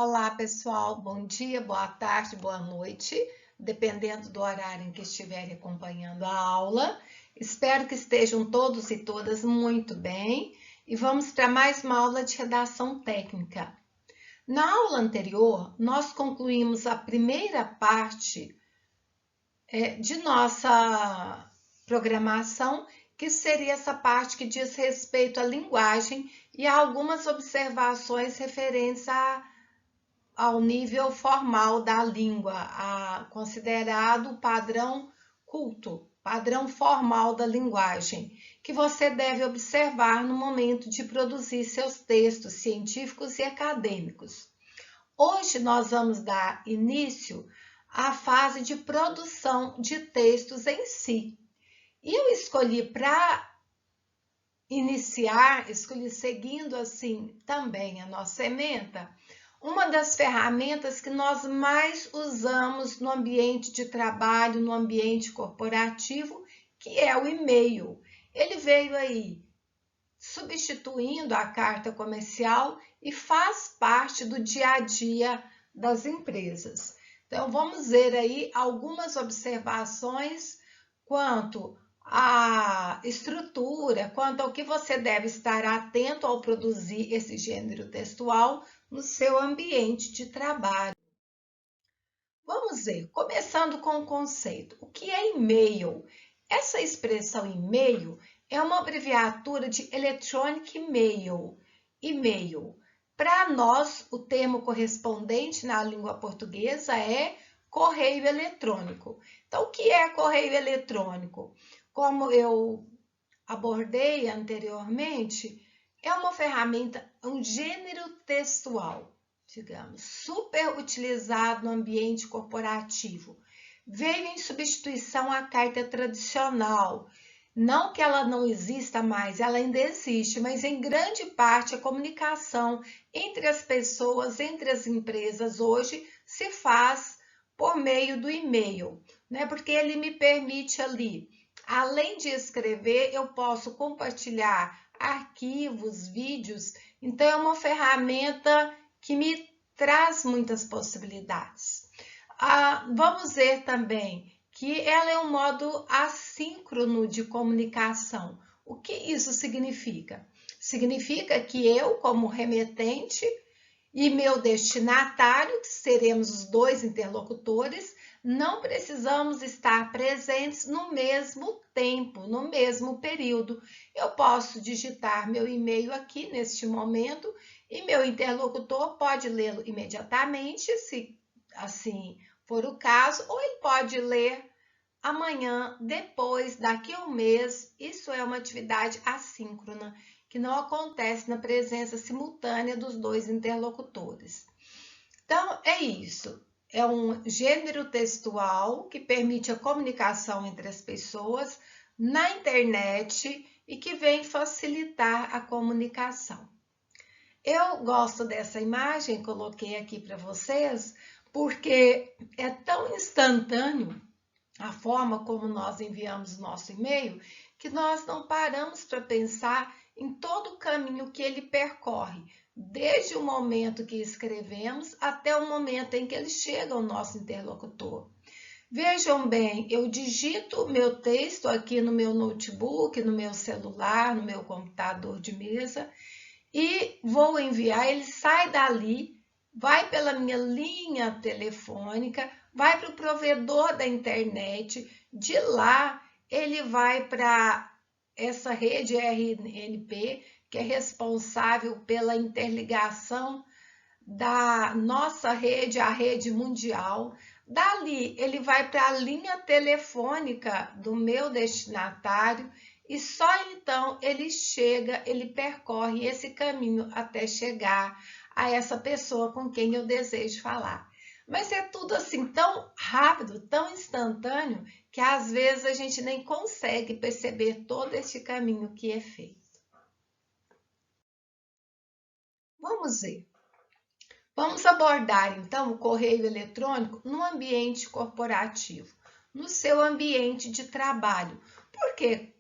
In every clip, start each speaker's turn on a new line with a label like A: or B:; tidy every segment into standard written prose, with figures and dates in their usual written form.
A: Olá, pessoal. Bom dia, boa tarde, boa noite, dependendo do horário em que estiverem acompanhando a aula. Espero que estejam todos e todas muito bem e vamos para mais uma aula de redação técnica. Na aula anterior, nós concluímos a primeira parte de nossa programação, que seria essa parte que diz respeito à linguagem e a algumas observações referentes ao nível formal da língua, considerado padrão culto, padrão formal da linguagem, que você deve observar no momento de produzir seus textos científicos e acadêmicos. Hoje nós vamos dar início à fase de produção de textos em si. E eu escolhi para iniciar, escolhi seguindo assim também a nossa ementa, uma das ferramentas que nós mais usamos no ambiente de trabalho, no ambiente corporativo, que é o e-mail. Ele veio aí substituindo a carta comercial e faz parte do dia a dia das empresas. Então, vamos ver aí algumas observações quanto à estrutura, quanto ao que você deve estar atento ao produzir esse gênero textual no seu ambiente de trabalho. Vamos ver, começando com o conceito. O que é e-mail? Essa expressão e-mail é uma abreviatura de Electronic Mail, e-mail. Para nós, o termo correspondente na língua portuguesa é correio eletrônico. Então, o que é correio eletrônico? Como eu abordei anteriormente, é uma ferramenta, um gênero textual, digamos, super utilizado no ambiente corporativo. Veio em substituição à carta tradicional. Não que ela não exista mais, ela ainda existe, mas em grande parte a comunicação entre as pessoas, entre as empresas hoje se faz por meio do e-mail, né? Porque ele me permite ali, além de escrever, eu posso compartilhar arquivos, vídeos. Então é uma ferramenta que me traz muitas possibilidades. Vamos ver também que ela é um modo assíncrono de comunicação. O que isso significa? Significa que eu, como remetente, e meu destinatário, que seremos os dois interlocutores, não precisamos estar presentes no mesmo tempo, no mesmo período. Eu posso digitar meu e-mail aqui neste momento e meu interlocutor pode lê-lo imediatamente, se assim for o caso, ou ele pode ler amanhã, depois, daqui a um mês. Isso é uma atividade assíncrona, que não acontece na presença simultânea dos dois interlocutores. Então, é isso. É um gênero textual que permite a comunicação entre as pessoas na internet e que vem facilitar a comunicação. Eu gosto dessa imagem, coloquei aqui para vocês, porque é tão instantâneo a forma como nós enviamos o nosso e-mail, que nós não paramos para pensar em todo o caminho que ele percorre, desde o momento que escrevemos até o momento em que ele chega ao nosso interlocutor. Vejam bem, eu digito o meu texto aqui no meu notebook, no meu celular, no meu computador de mesa e vou enviar, ele sai dali, vai pela minha linha telefônica, vai para o provedor da internet, de lá ele vai para essa rede RNP, que é responsável pela interligação da nossa rede à rede mundial. Dali ele vai para a linha telefônica do meu destinatário e só então ele chega, ele percorre esse caminho até chegar a essa pessoa com quem eu desejo falar. Mas é tudo assim tão rápido, tão instantâneo, que às vezes a gente nem consegue perceber todo este caminho que é feito. Vamos ver. Vamos abordar então o correio eletrônico no ambiente corporativo, no seu ambiente de trabalho. Porque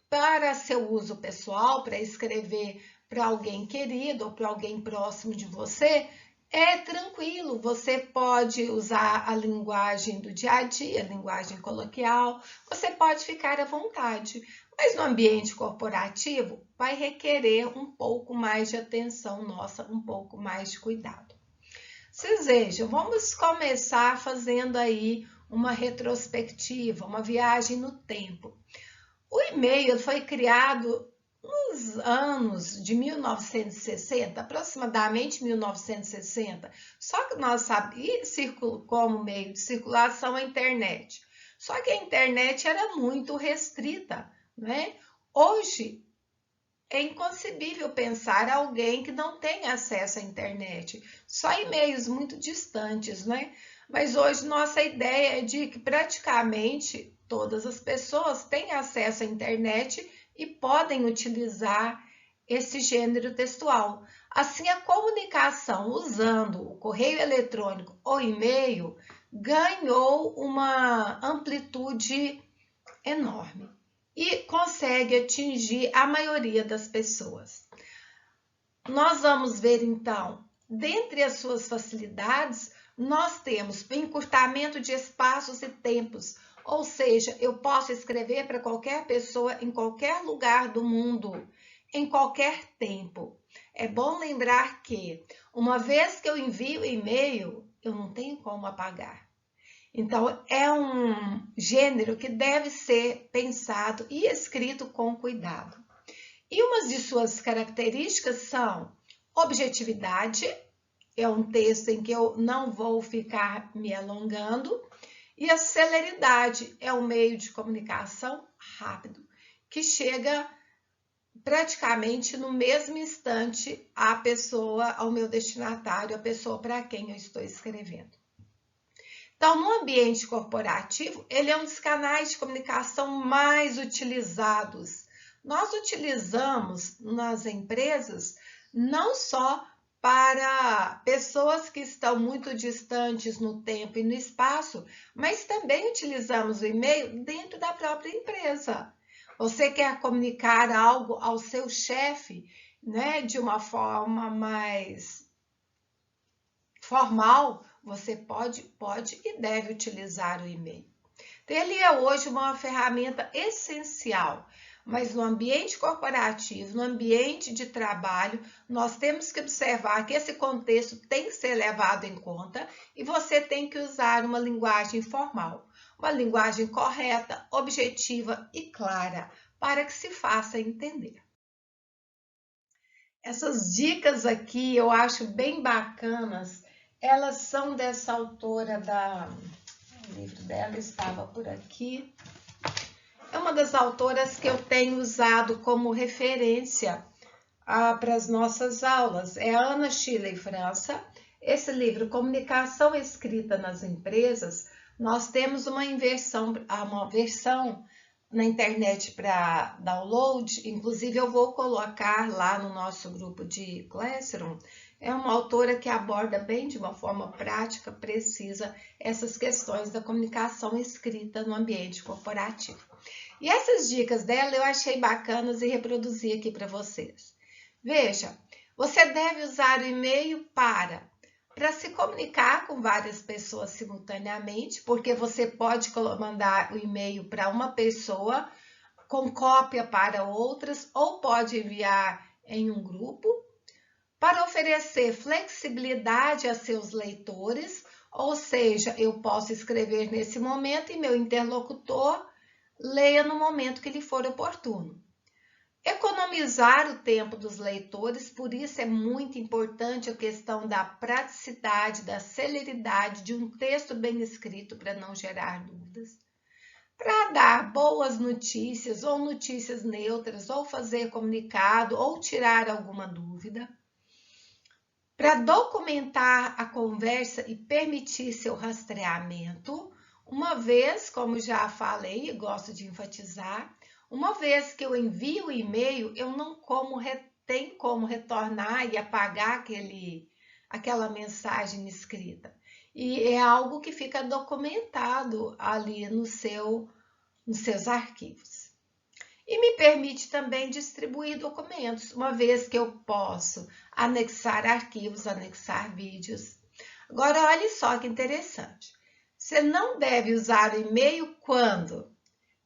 A: para seu uso pessoal, para escrever para alguém querido ou para alguém próximo de você, É tranquilo, você pode usar a linguagem do dia a dia, a linguagem coloquial, você pode ficar à vontade, mas no ambiente corporativo vai requerer um pouco mais de atenção nossa, um pouco mais de cuidado. Vocês vejam, vamos começar fazendo aí uma retrospectiva, uma viagem no tempo. O e-mail foi criado nos anos de 1960, aproximadamente 1960, só que nós sabíamos como meio de circulação a internet. Só que a internet era muito restrita, né? Hoje é inconcebível pensar alguém que não tem acesso à internet, só e-mails muito distantes, né? Mas hoje nossa ideia é de que praticamente todas as pessoas têm acesso à internet e podem utilizar esse gênero textual. Assim, a comunicação usando o correio eletrônico ou e-mail ganhou uma amplitude enorme e consegue atingir a maioria das pessoas. Nós vamos ver então, dentre as suas facilidades, nós temos o encurtamento de espaços e tempos, ou seja, eu posso escrever para qualquer pessoa em qualquer lugar do mundo, em qualquer tempo. É bom lembrar que, uma vez que eu envio e-mail, eu não tenho como apagar. Então, é um gênero que deve ser pensado e escrito com cuidado. E umas de suas características são objetividade, é um texto em que eu não vou ficar me alongando, e a celeridade é um meio de comunicação rápido, que chega praticamente no mesmo instante à pessoa, ao meu destinatário, a pessoa para quem eu estou escrevendo. Então, no ambiente corporativo, ele é um dos canais de comunicação mais utilizados. Nós utilizamos nas empresas não só para pessoas que estão muito distantes no tempo e no espaço, mas também utilizamos o e-mail dentro da própria empresa. Você quer comunicar algo ao seu chefe, né, de uma forma mais formal, você pode e deve utilizar o e-mail. Ele é hoje uma ferramenta essencial, mas no ambiente corporativo, no ambiente de trabalho, nós temos que observar que esse contexto tem que ser levado em conta e você tem que usar uma linguagem formal, uma linguagem correta, objetiva e clara, para que se faça entender. Essas dicas aqui eu acho bem bacanas. Elas são dessa autora o livro dela estava por aqui. É uma das autoras que eu tenho usado como referência para as nossas aulas. É a Ana Shirley França. Esse livro, Comunicação Escrita nas Empresas, nós temos uma versão na internet para download. Inclusive, eu vou colocar lá no nosso grupo de Classroom. É uma autora que aborda bem de uma forma prática, precisa, essas questões da comunicação escrita no ambiente corporativo. E essas dicas dela eu achei bacanas e reproduzi aqui para vocês. Veja, você deve usar o e-mail para se comunicar com várias pessoas simultaneamente, porque você pode mandar o e-mail para uma pessoa com cópia para outras, ou pode enviar em um grupo, para oferecer flexibilidade a seus leitores, ou seja, eu posso escrever nesse momento e meu interlocutor leia no momento que lhe for oportuno. Economizar o tempo dos leitores, por isso é muito importante a questão da praticidade, da celeridade de um texto bem escrito para não gerar dúvidas. Para dar boas notícias ou notícias neutras, ou fazer comunicado, ou tirar alguma dúvida. Para documentar a conversa e permitir seu rastreamento, uma vez, como já falei e gosto de enfatizar, uma vez que eu envio o e-mail, eu não tenho como retornar e apagar aquela mensagem escrita. E é algo que fica documentado ali nos seus arquivos. e me permite também distribuir documentos, uma vez que eu posso anexar arquivos, anexar vídeos. Agora, olha só que interessante. Você não deve usar o e-mail quando?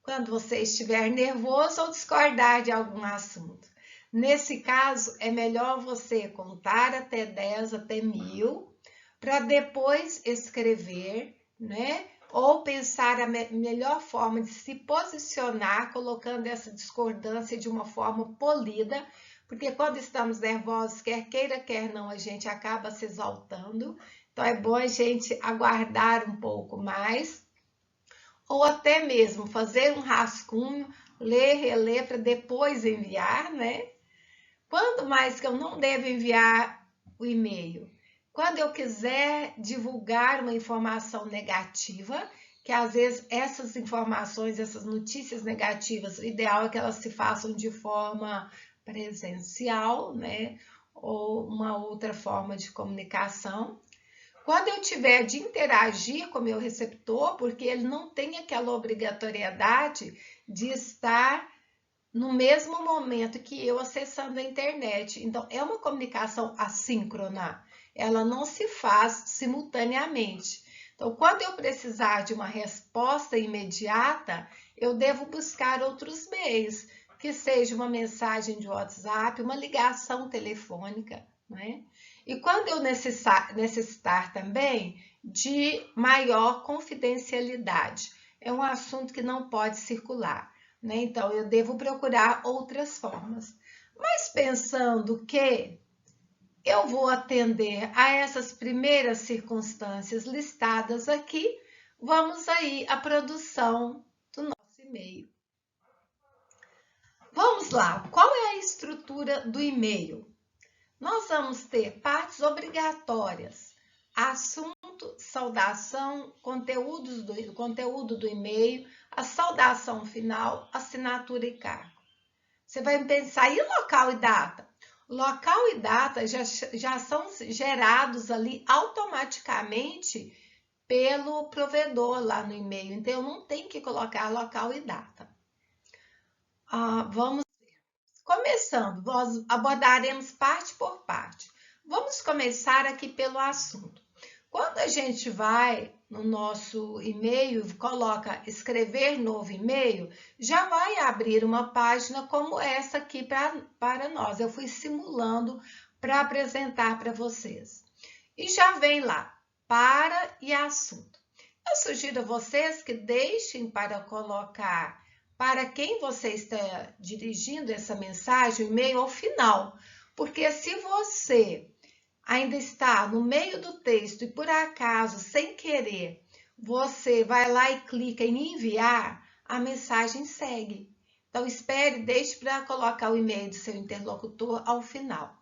A: Quando você estiver nervoso ou discordar de algum assunto. Nesse caso, é melhor você contar até 10, até 1000, para depois escrever, né? Ou pensar a melhor forma de se posicionar, colocando essa discordância de uma forma polida, porque quando estamos nervosos, quer queira, quer não, a gente acaba se exaltando. Então, é bom a gente aguardar um pouco mais, ou até mesmo fazer um rascunho, ler, reler, para depois enviar, né? Quando mais que eu não devo enviar o e-mail? Quando eu quiser divulgar uma informação negativa, que às vezes essas informações, essas notícias negativas, o ideal é que elas se façam de forma presencial, né? Ou uma outra forma de comunicação. Quando eu tiver de interagir com o meu receptor, porque ele não tem aquela obrigatoriedade de estar no mesmo momento que eu acessando a internet. Então, é uma comunicação assíncrona, ela não se faz simultaneamente. Então, quando eu precisar de uma resposta imediata, eu devo buscar outros meios, que seja uma mensagem de WhatsApp, uma ligação telefônica, né? E quando eu necessitar também de maior confidencialidade, é um assunto que não pode circular, né? Então, eu devo procurar outras formas. Mas pensando que eu vou atender a essas primeiras circunstâncias listadas aqui, vamos aí à produção do nosso e-mail. Vamos lá, qual é a estrutura do e-mail? Nós vamos ter partes obrigatórias, assunto, saudação, conteúdo do e-mail, a saudação final, assinatura e cargo. Você vai pensar, e local e data? Local e data já são gerados ali automaticamente pelo provedor lá no e-mail, então eu não tenho que colocar local e data. Vamos começando, nós abordaremos parte por parte. Vamos começar aqui pelo assunto. Quando a gente vai no nosso e-mail e coloca escrever novo e-mail, já vai abrir uma página como essa aqui para nós. Eu fui simulando para apresentar para vocês. E já vem lá, para e assunto. Eu sugiro a vocês que deixem para colocar para quem você está dirigindo essa mensagem, o e-mail ao final. Porque se você ainda está no meio do texto e por acaso, sem querer, você vai lá e clica em enviar, a mensagem segue. Então, espere, deixe para colocar o e-mail do seu interlocutor ao final.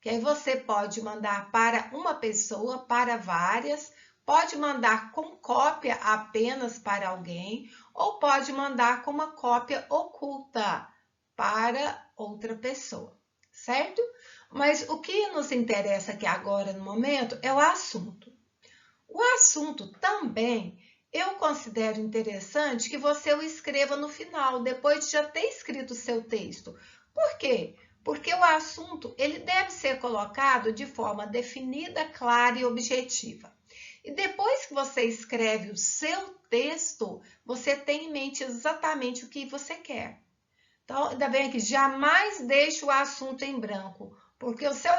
A: Que aí você pode mandar para uma pessoa, para várias, pode mandar com cópia apenas para alguém, ou pode mandar com uma cópia oculta para outra pessoa, certo? Mas o que nos interessa aqui agora no momento é o assunto. O assunto também eu considero interessante que você o escreva no final, depois de já ter escrito o seu texto. Por quê? Porque o assunto ele deve ser colocado de forma definida, clara e objetiva. E depois que você escreve o seu texto, você tem em mente exatamente o que você quer. Então, ainda bem aqui, jamais deixe o assunto em branco, porque o seu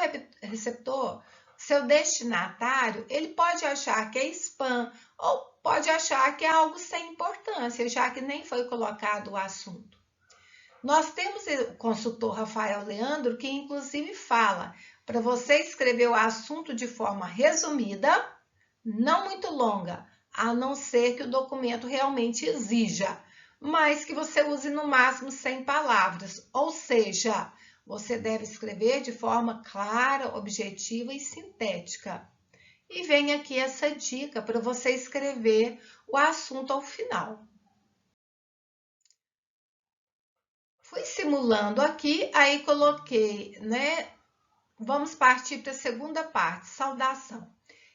A: receptor, seu destinatário, ele pode achar que é spam ou pode achar que é algo sem importância, já que nem foi colocado o assunto. Nós temos o consultor Rafael Leandro, que inclusive fala para você escrever o assunto de forma resumida, não muito longa, a não ser que o documento realmente exija, mas que você use no máximo 100 palavras, ou seja, você deve escrever de forma clara, objetiva e sintética. E vem aqui essa dica para você escrever o assunto ao final. Fui simulando aqui, aí coloquei, né? Vamos partir para a segunda parte, saudação.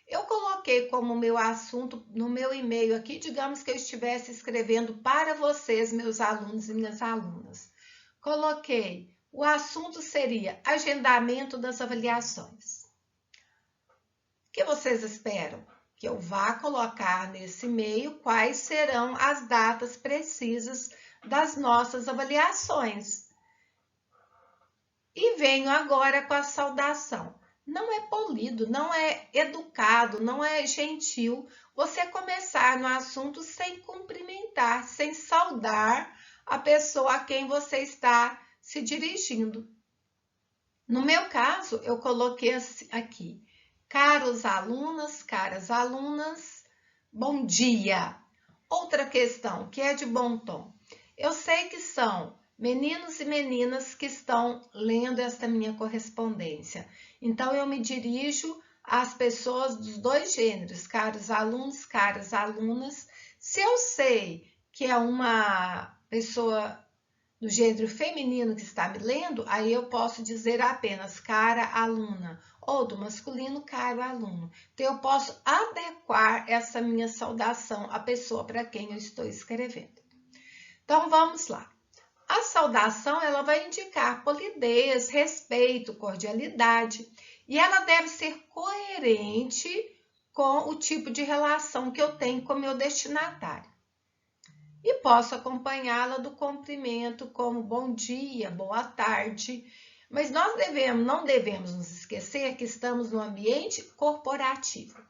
A: Eu coloquei como meu assunto no meu e-mail aqui, digamos que eu estivesse escrevendo para vocês, meus alunos e minhas alunas. coloquei, o assunto seria agendamento das avaliações. O que vocês esperam? Que eu vá colocar nesse e-mail quais serão as datas precisas das nossas avaliações. E venho agora com a saudação. Não é polido, não é educado, não é gentil você começar no assunto sem cumprimentar, sem saudar a pessoa a quem você está se dirigindo. No meu caso, eu coloquei aqui, caros alunas, caras alunas, bom dia. Outra questão que é de bom tom. Eu sei que são meninos e meninas que estão lendo esta minha correspondência. Então, eu me dirijo às pessoas dos dois gêneros, caros alunos, caras alunas. Se eu sei que é uma pessoa do gênero feminino que está me lendo, aí eu posso dizer apenas cara aluna, ou do masculino, caro aluno. Então, eu posso adequar essa minha saudação à pessoa para quem eu estou escrevendo. Então, vamos lá. A saudação, ela vai indicar polidez, respeito, cordialidade, e ela deve ser coerente com o tipo de relação que eu tenho com o meu destinatário. E posso acompanhá-la do cumprimento como bom dia, boa tarde, mas nós não devemos nos esquecer que estamos no ambiente corporativo.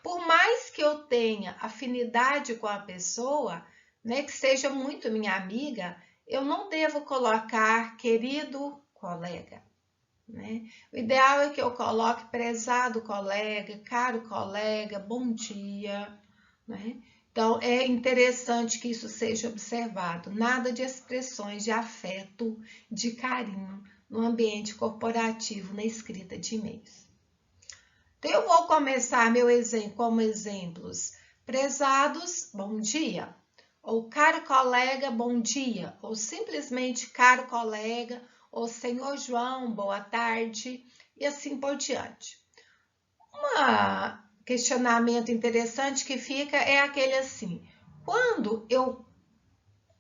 A: Por mais que eu tenha afinidade com a pessoa, né, que seja muito minha amiga, eu não devo colocar querido colega, né? O ideal é que eu coloque prezado colega, caro colega, bom dia, né? Então, é interessante que isso seja observado. Nada de expressões de afeto, de carinho no ambiente corporativo, na escrita de e-mails. Então, eu vou começar meu exemplo como exemplos. Prezados, bom dia. Ou caro colega, bom dia. Ou simplesmente caro colega. Ou senhor João, boa tarde. E assim por diante. Questionamento interessante que fica é aquele assim: quando eu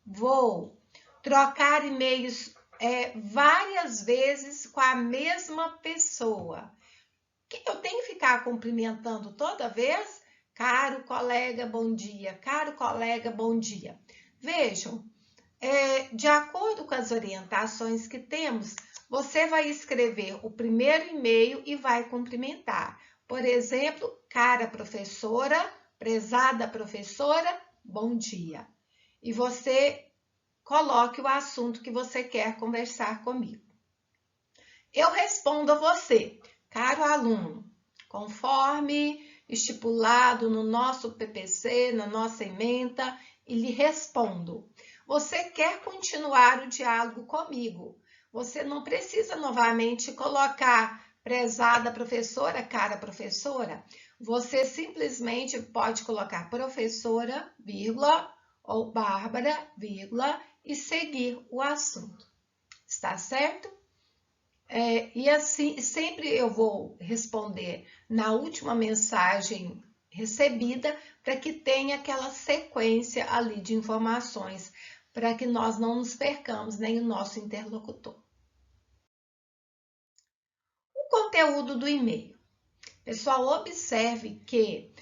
A: vou trocar e-mails várias vezes com a mesma pessoa, que eu tenho que ficar cumprimentando toda vez? Caro colega, bom dia. Caro colega, bom dia. Vejam, de acordo com as orientações que temos, você vai escrever o primeiro e-mail e vai cumprimentar. Por exemplo, cara professora, prezada professora, bom dia. E você coloque o assunto que você quer conversar comigo. Eu respondo a você, caro aluno, conforme estipulado no nosso PPC, na nossa ementa, e lhe respondo. Você quer continuar o diálogo comigo? Você não precisa novamente colocar prezada professora, cara professora. Você simplesmente pode colocar professora, vírgula, ou Bárbara, vírgula, e seguir o assunto. Está certo? E assim, sempre eu vou responder na última mensagem recebida para que tenha aquela sequência ali de informações, para que nós não nos percamos, nem o nosso interlocutor. O conteúdo do e-mail. Pessoal, observe que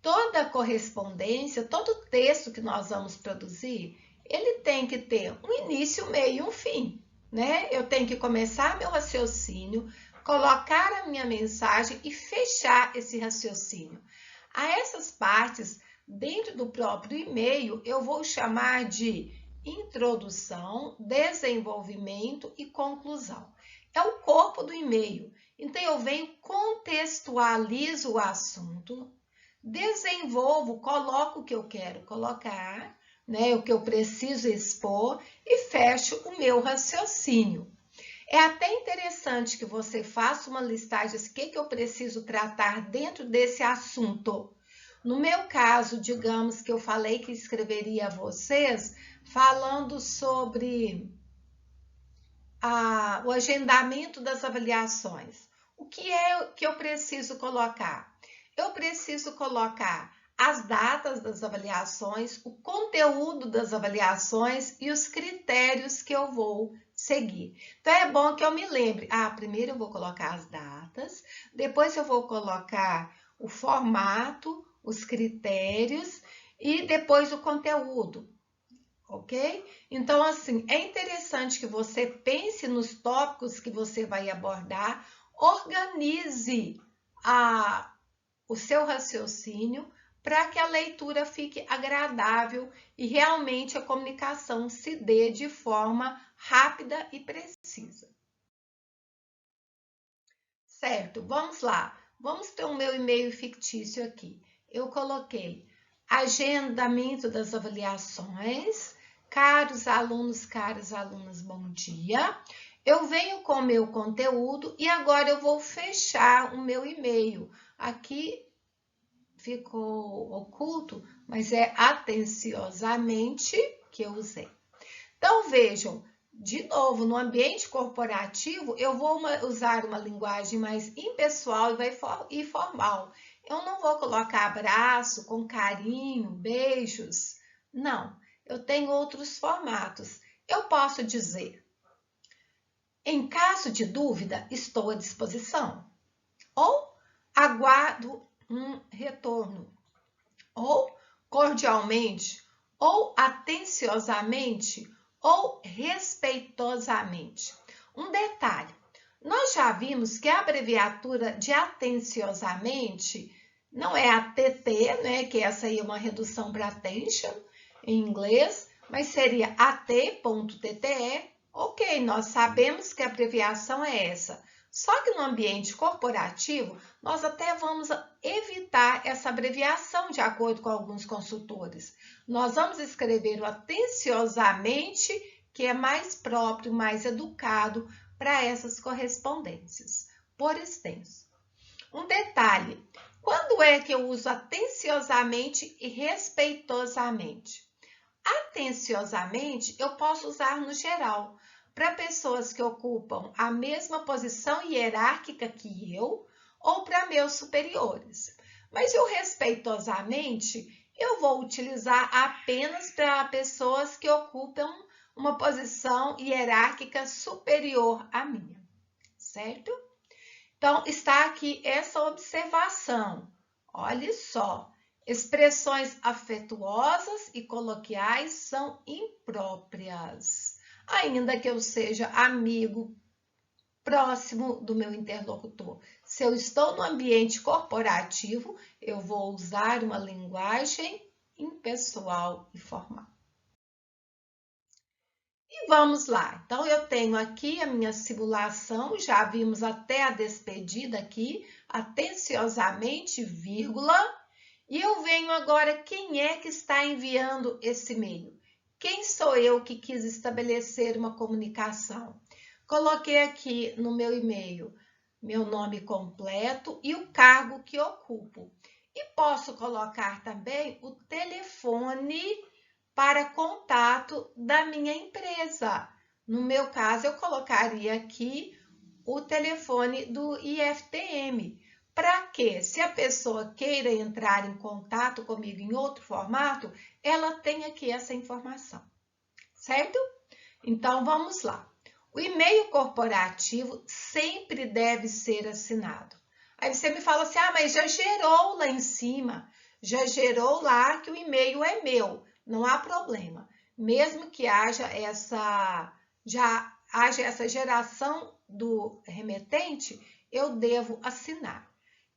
A: toda correspondência, todo texto que nós vamos produzir, ele tem que ter um início, meio e um fim, né? Eu tenho que começar meu raciocínio, colocar a minha mensagem e fechar esse raciocínio. A essas partes, dentro do próprio e-mail, eu vou chamar de introdução, desenvolvimento e conclusão. É o corpo do e-mail. Então, eu venho, contextualizo o assunto, desenvolvo, coloco o que eu quero colocar, né, o que eu preciso expor e fecho o meu raciocínio. É até interessante que você faça uma listagem de o que eu preciso tratar dentro desse assunto. No meu caso, digamos que eu falei que escreveria a vocês falando sobre o agendamento das avaliações. O que é que eu preciso colocar? Eu preciso colocar as datas das avaliações, o conteúdo das avaliações e os critérios que eu vou seguir. Então, é bom que eu me lembre. Primeiro eu vou colocar as datas, depois eu vou colocar o formato, os critérios e depois o conteúdo, ok? Então, assim, é interessante que você pense nos tópicos que você vai abordar, organize o seu raciocínio para que a leitura fique agradável e realmente a comunicação se dê de forma rápida e precisa. Certo, vamos lá. Vamos ter o meu e-mail fictício aqui. Eu coloquei agendamento das avaliações. Caros alunos, bom dia. Eu venho com o meu conteúdo e agora eu vou fechar o meu e-mail. Aqui ficou oculto, mas é atenciosamente que eu usei. Então, vejam, de novo, no ambiente corporativo, eu vou usar uma linguagem mais impessoal e formal. Eu não vou colocar abraço com carinho, beijos. Não, eu tenho outros formatos. Eu posso dizer, em caso de dúvida, estou à disposição. Ou aguardo um retorno. Ou cordialmente, ou atenciosamente, ou respeitosamente. Um detalhe, nós já vimos que a abreviatura de atenciosamente não é ATT, né, que essa aí é uma redução para attention em inglês, mas seria at.tte. Ok, nós sabemos que a abreviação é essa. Só que no ambiente corporativo, nós até vamos evitar essa abreviação, de acordo com alguns consultores. Nós vamos escrever o atenciosamente, que é mais próprio, mais educado para essas correspondências, por extenso. Um detalhe, quando é que eu uso atenciosamente e respeitosamente? Atenciosamente, eu posso usar no geral, para pessoas que ocupam a mesma posição hierárquica que eu ou para meus superiores. Mas o respeitosamente, eu vou utilizar apenas para pessoas que ocupam uma posição hierárquica superior à minha, certo? Então, está aqui essa observação. Olha só, expressões afetuosas e coloquiais são impróprias, ainda que eu seja amigo próximo do meu interlocutor. Se eu estou no ambiente corporativo, eu vou usar uma linguagem impessoal e formal. E vamos lá. Então, eu tenho aqui a minha simulação, já vimos até a despedida aqui, atenciosamente, vírgula, e eu venho agora, quem é que está enviando esse e-mail? Quem sou eu que quis estabelecer uma comunicação? Coloquei aqui no meu e-mail meu nome completo e o cargo que ocupo. E posso colocar também o telefone para contato da minha empresa. No meu caso, eu colocaria aqui o telefone do IFTM. Para que, se a pessoa queira entrar em contato comigo em outro formato, ela tem aqui essa informação, certo? Então, vamos lá. O e-mail corporativo sempre deve ser assinado. Aí você me fala assim, mas já gerou lá em cima, já gerou lá que o e-mail é meu. Não há problema. Mesmo que haja essa geração do remetente, eu devo assinar.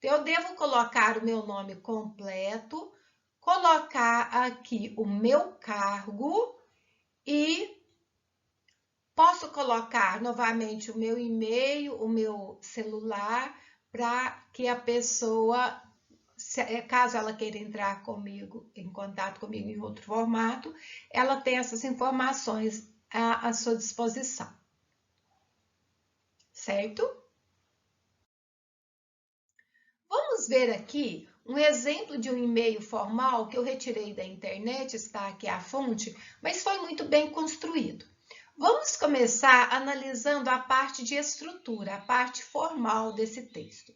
A: Eu devo colocar o meu nome completo, colocar aqui o meu cargo e posso colocar novamente o meu e-mail, o meu celular, para que a pessoa, caso ela queira entrar comigo, em contato comigo em outro formato, ela tem essas informações à sua disposição. Certo? Vamos ver aqui um exemplo de um e-mail formal que eu retirei da internet, está aqui a fonte, mas foi muito bem construído. Vamos começar analisando a parte de estrutura, a parte formal desse texto.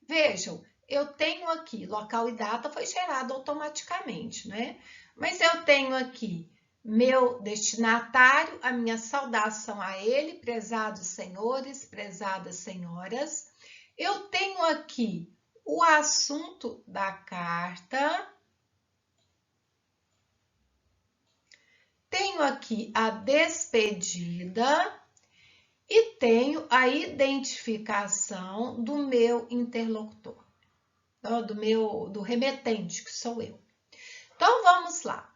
A: Vejam, eu tenho aqui, local e data foi gerado automaticamente, né? Mas eu tenho aqui meu destinatário, a minha saudação a ele, prezados senhores, prezadas senhoras. Eu tenho aqui o assunto da carta. Tenho aqui a despedida e tenho a identificação do meu interlocutor, do remetente, que sou eu. Então, vamos lá.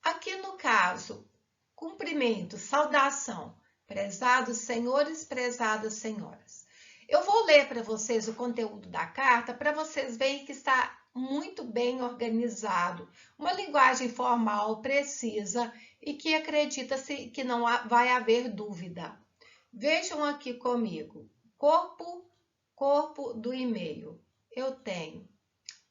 A: Aqui no caso, cumprimento, saudação, prezados senhores, prezadas senhoras. Eu vou ler para vocês o conteúdo da carta para vocês verem que está muito bem organizado, uma linguagem formal, precisa e que acredita-se que não vai haver dúvida. Vejam aqui comigo, corpo do e-mail. Eu tenho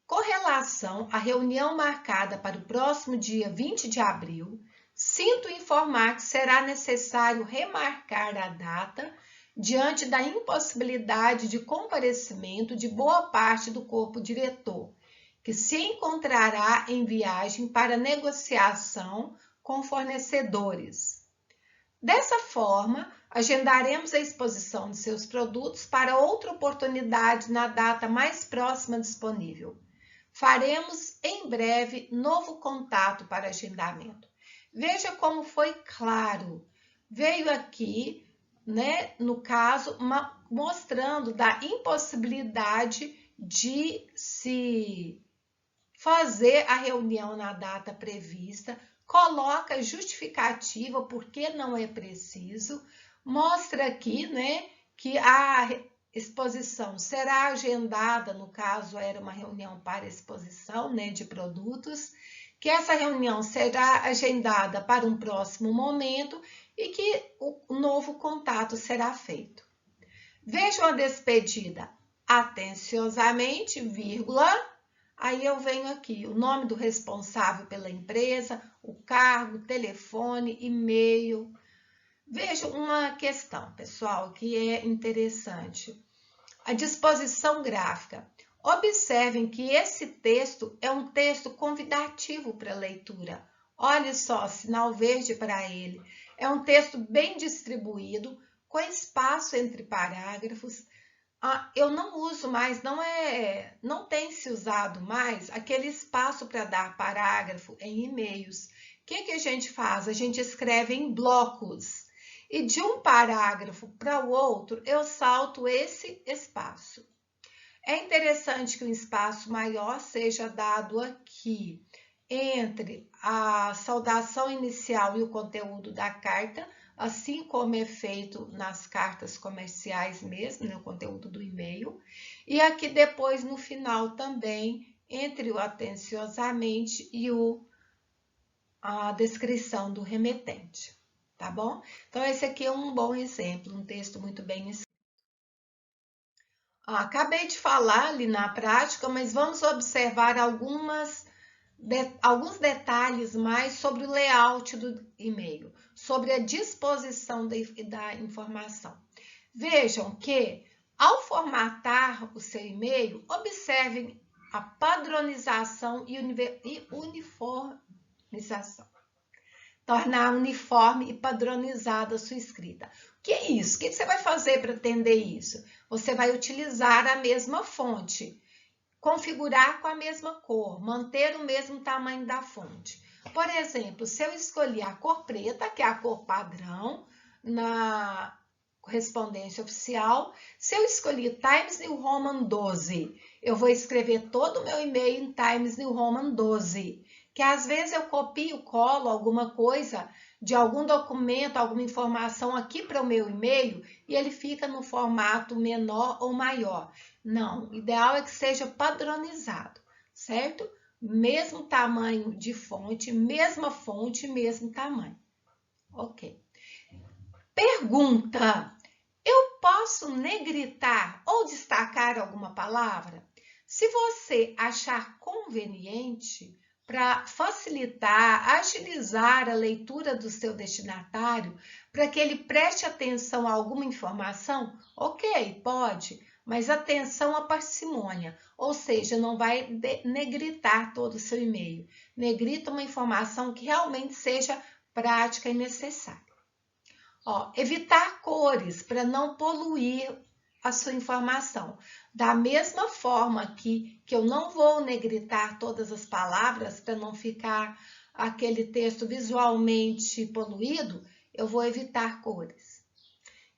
A: correlação à reunião marcada para o próximo dia 20 de abril. Sinto informar que será necessário remarcar a data diante da impossibilidade de comparecimento de boa parte do corpo diretor, que se encontrará em viagem para negociação com fornecedores. Dessa forma, agendaremos a exposição de seus produtos para outra oportunidade na data mais próxima disponível. Faremos em breve novo contato para agendamento. Veja como foi claro. Veio aqui, né, no caso, mostrando da impossibilidade de se fazer a reunião na data prevista, coloca justificativa porque não é preciso, mostra aqui, né, que a exposição será agendada, no caso era uma reunião para exposição, né, de produtos, que essa reunião será agendada para um próximo momento e que o novo contato será feito. Vejam a despedida atenciosamente, vírgula. Aí eu venho aqui, o nome do responsável pela empresa, o cargo, telefone, e-mail. Veja uma questão, pessoal, que é interessante. A disposição gráfica. Observem que esse texto é um texto convidativo para leitura. Olha só, sinal verde para ele. É um texto bem distribuído, com espaço entre parágrafos. Eu não uso mais, não tem se usado mais aquele espaço para dar parágrafo em e-mails. O que a gente faz? A gente escreve em blocos e de um parágrafo para o outro eu salto esse espaço. É interessante que um espaço maior seja dado aqui entre a saudação inicial e o conteúdo da carta, assim como é feito nas cartas comerciais mesmo, no conteúdo do e-mail. E aqui depois, no final também, entre o atenciosamente e a descrição do remetente, tá bom? Então, esse aqui é um bom exemplo, um texto muito bem escrito. Acabei de falar ali na prática, mas vamos observar alguns detalhes mais sobre o layout do e-mail, sobre a disposição da informação. Vejam que, ao formatar o seu e-mail, observem a padronização e uniformização. Tornar uniforme e padronizada a sua escrita. O que é isso? O que você vai fazer para atender isso? Você vai utilizar a mesma fonte, configurar com a mesma cor, manter o mesmo tamanho da fonte. Por exemplo, se eu escolher a cor preta, que é a cor padrão, na correspondência oficial, se eu escolher Times New Roman 12, eu vou escrever todo o meu e-mail em Times New Roman 12, que às vezes eu copio, colo alguma coisa de algum documento, alguma informação aqui para o meu e-mail e ele fica no formato menor ou maior. Não, o ideal é que seja padronizado, certo? Mesmo tamanho de fonte, mesmo tamanho. Ok. Pergunta: eu posso negritar ou destacar alguma palavra? Se você achar conveniente, para facilitar, agilizar a leitura do seu destinatário, para que ele preste atenção a alguma informação, ok, pode, mas atenção à parcimônia, ou seja, não vai negritar todo o seu e-mail. Negrita uma informação que realmente seja prática e necessária. Ó, evitar cores para não poluir a sua informação. Da mesma forma que eu não vou negritar todas as palavras para não ficar aquele texto visualmente poluído, eu vou evitar cores.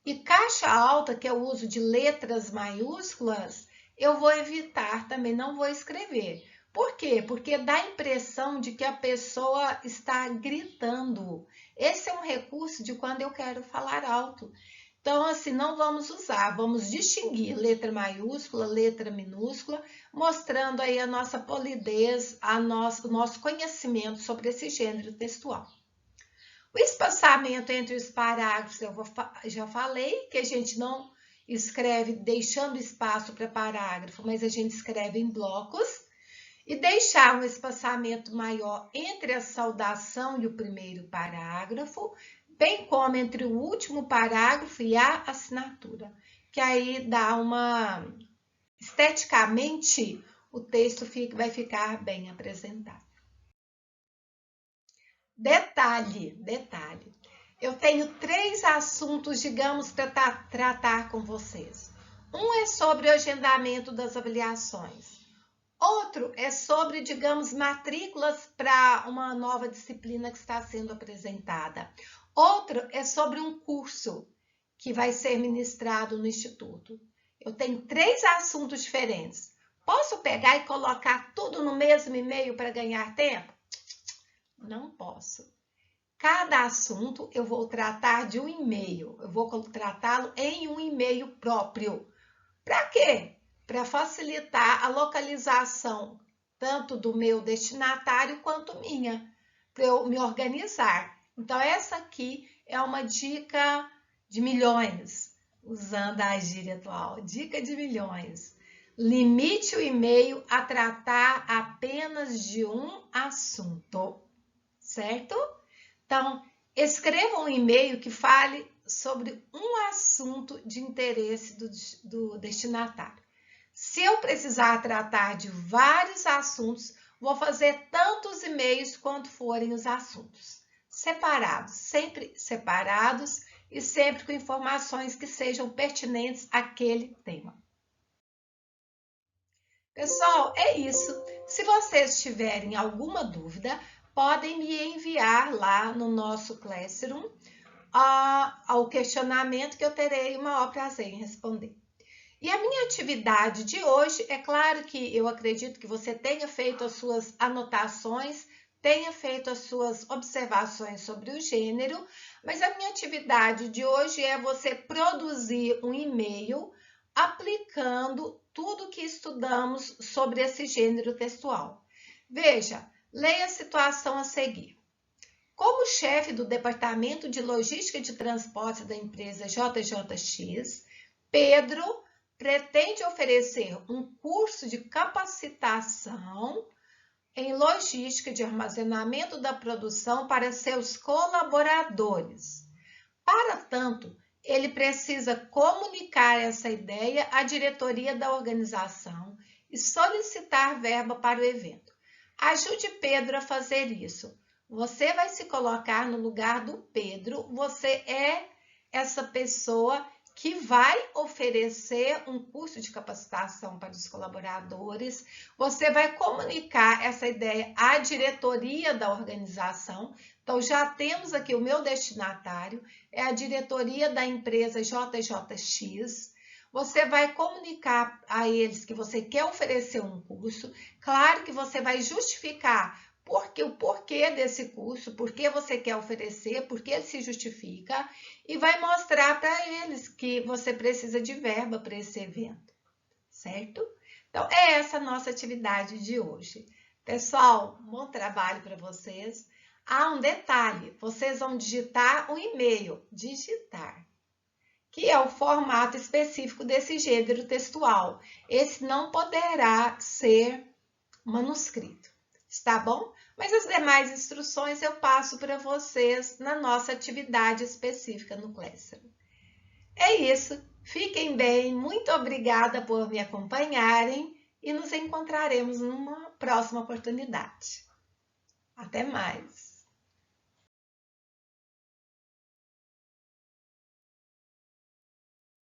A: E caixa alta, que é o uso de letras maiúsculas, eu vou evitar também, não vou escrever. Por quê? Porque dá a impressão de que a pessoa está gritando. Esse é um recurso de quando eu quero falar alto. Então, assim, não vamos usar, vamos distinguir letra maiúscula, letra minúscula, mostrando aí a nossa polidez, o nosso conhecimento sobre esse gênero textual. O espaçamento entre os parágrafos, já falei que a gente não escreve deixando espaço para parágrafo, mas a gente escreve em blocos. E deixar um espaçamento maior entre a saudação e o primeiro parágrafo, bem como entre o último parágrafo e a assinatura, que aí dá esteticamente, o texto vai ficar bem apresentado. Detalhe. Eu tenho 3 assuntos, digamos, para tratar com vocês. Um é sobre o agendamento das avaliações. Outro é sobre, digamos, matrículas para uma nova disciplina que está sendo apresentada. Outro é sobre um curso que vai ser ministrado no Instituto. Eu tenho 3 assuntos diferentes. Posso pegar e colocar tudo no mesmo e-mail para ganhar tempo? Não posso. Cada assunto eu vou tratar de um e-mail. Eu vou tratá-lo em um e-mail próprio. Para quê? Para facilitar a localização tanto do meu destinatário quanto minha, para eu me organizar. Então, essa aqui é uma dica de milhões, usando a gíria atual, dica de milhões. Limite o e-mail a tratar apenas de um assunto, certo? Então, escreva um e-mail que fale sobre um assunto de interesse do destinatário. Se eu precisar tratar de vários assuntos, vou fazer tantos e-mails quanto forem os assuntos. Separados, sempre separados e sempre com informações que sejam pertinentes àquele tema. Pessoal, é isso. Se vocês tiverem alguma dúvida, podem me enviar lá no nosso Classroom ao questionamento que eu terei o maior prazer em responder. E a minha atividade de hoje, é claro que eu acredito que você tenha feito as suas anotações, tenha feito as suas observações sobre o gênero, mas a minha atividade de hoje é você produzir um e-mail aplicando tudo que estudamos sobre esse gênero textual. Veja, leia a situação a seguir. Como chefe do Departamento de Logística e de Transporte da empresa JJX, Pedro pretende oferecer um curso de capacitação em logística de armazenamento da produção para seus colaboradores. Para tanto, ele precisa comunicar essa ideia à diretoria da organização e solicitar verba para o evento. Ajude Pedro a fazer isso. Você vai se colocar no lugar do Pedro, você é essa pessoa que vai oferecer um curso de capacitação para os colaboradores, você vai comunicar essa ideia à diretoria da organização. Então, já temos aqui o meu destinatário, é a diretoria da empresa JJX. Você vai comunicar a eles que você quer oferecer um curso. Claro que você vai justificar o porquê desse curso, por que você quer oferecer, por que ele se justifica, e vai mostrar para eles que você precisa de verba para esse evento, certo? Então, é essa a nossa atividade de hoje. Pessoal, bom trabalho para vocês. Ah, um detalhe, vocês vão digitar um e-mail, que é o formato específico desse gênero textual. Esse não poderá ser manuscrito. Está bom? Mas as demais instruções eu passo para vocês na nossa atividade específica no Classroom. É isso. Fiquem bem. Muito obrigada por me acompanharem e nos encontraremos numa próxima oportunidade. Até mais!